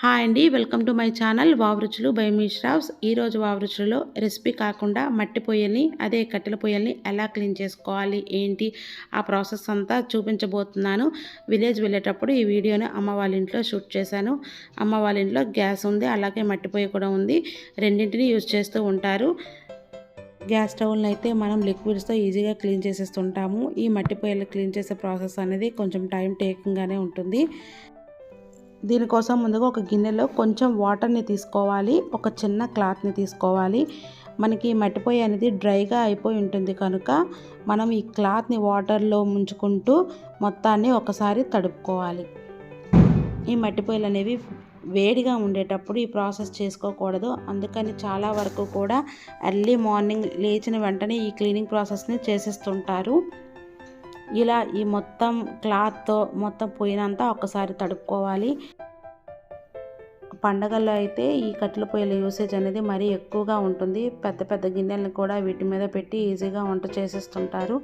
Hi అండి, welcome to my channel wow రుచులు by మీ శ్రావ్స్. ఈరోజు వావ్ రుచులలో రెసిపీ కాకుండా మట్టి పొయ్యిల్ని, అదే కట్టెల పొయ్యిల్ని ఎలా క్లీన్ చేసుకోవాలి ఏంటి ఆ ప్రాసెస్ అంతా చూపించబోతున్నాను. విలేజ్ వెళ్ళేటప్పుడు ఈ వీడియోని అమ్మ వాళ్ళ ఇంట్లో షూట్ చేశాను. అమ్మ వాళ్ళ ఇంట్లో గ్యాస్ ఉంది, అలాగే మట్టి పొయ్యి కూడా ఉంది. రెండింటిని యూజ్ చేస్తూ ఉంటారు. గ్యాస్ స్టవ్ని అయితే మనం లిక్విడ్స్తో ఈజీగా క్లీన్ చేసేస్తుంటాము. ఈ మట్టి పొయ్యిలు క్లీన్ చేసే ప్రాసెస్ అనేది కొంచెం టైం టేకింగ్గానే ఉంటుంది. దీనికోసం ముందుగా ఒక గిన్నెలో కొంచెం వాటర్ని తీసుకోవాలి, ఒక చిన్న క్లాత్ని తీసుకోవాలి. మనకి మట్టి పొయ్యి అనేది డ్రైగా అయిపోయి ఉంటుంది కనుక మనం ఈ క్లాత్ని వాటర్లో ముంచుకుంటూ మొత్తాన్ని ఒకసారి తడుపుకోవాలి. ఈ మట్టి పొయ్యిలు అనేవి వేడిగా ఉండేటప్పుడు ఈ ప్రాసెస్ చేసుకోకూడదు. అందుకని చాలా వరకు కూడా ఎర్లీ మార్నింగ్ లేచిన వెంటనే ఈ క్లీనింగ్ ప్రాసెస్ని చేసేస్తుంటారు. ఇలా ఈ మొత్తం క్లాత్తో మొత్తం పొయ్యినంతా ఒకసారి తడుపుకోవాలి. పండగల్లో అయితే ఈ కట్టెల పొయ్యిల యూసేజ్ అనేది మరీ ఎక్కువగా ఉంటుంది. పెద్ద పెద్ద గిన్నెలను కూడా వీటి మీద పెట్టి ఈజీగా వంట చేసేస్తుంటారు.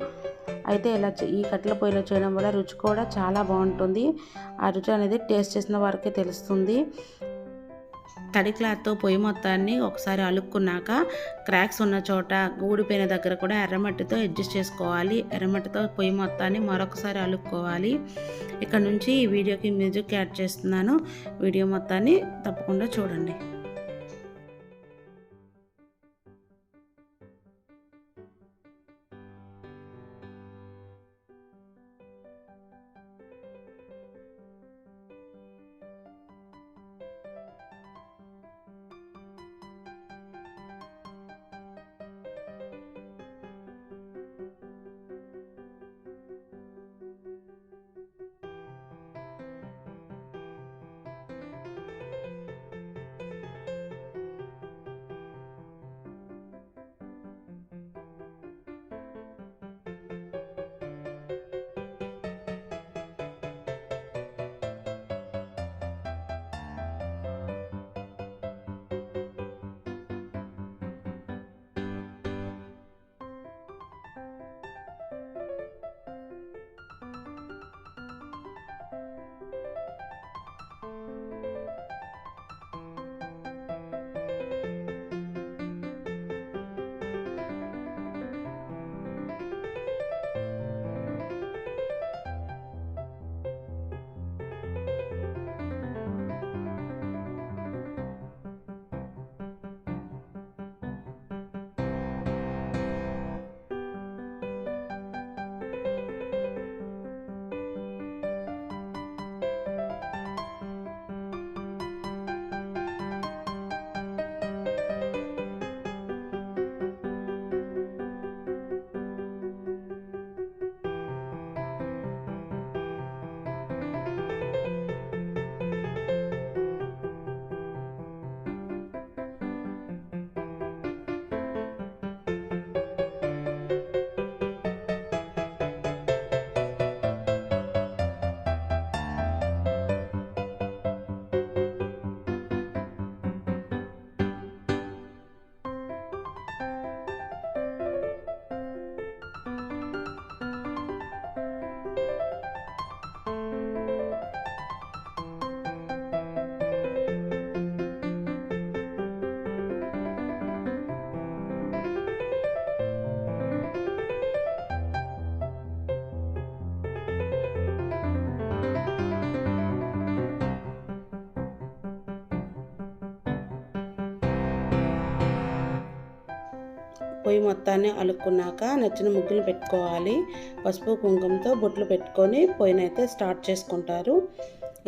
అయితే ఇలా ఈ కట్టెల పొయ్యిలో చేయడం వల్ల రుచి కూడా చాలా బాగుంటుంది. ఆ రుచి అనేది టేస్ట్ చేసిన వారికే తెలుస్తుంది. తడి క్లాత్తో పొయ్యి మొత్తాన్ని ఒకసారి అలుక్కున్నాక క్రాక్స్ ఉన్న చోట, ఊడిపోయిన దగ్గర కూడా ఎర్రమట్టితో అడ్జస్ట్ చేసుకోవాలి. ఎర్రమట్టితో పొయ్యి మొత్తాన్ని మరొకసారి అలుక్కోవాలి. ఇక్కడ నుంచి ఈ వీడియోకి మ్యూజిక్ యాడ్ చేస్తున్నాను. వీడియో మొత్తాన్ని తప్పకుండా చూడండి. పొయ్యి మొత్తాన్ని అలుక్కున్నాక నచ్చిన ముగ్గులు పెట్టుకోవాలి. పసుపు కుంకుమతో బొట్లు పెట్టుకొని పొయ్యినైతే స్టార్ట్ చేసుకుంటారు.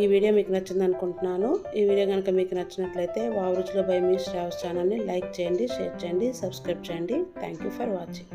ఈ వీడియో మీకు నచ్చింది అనుకుంటున్నాను. ఈ వీడియో కనుక మీకు నచ్చినట్లయితే వావ్ రుచులు బై మీ శ్రావ్స్ ఛానల్ని లైక్ చేయండి, షేర్ చేయండి, సబ్స్క్రైబ్ చేయండి. Thank you for watching.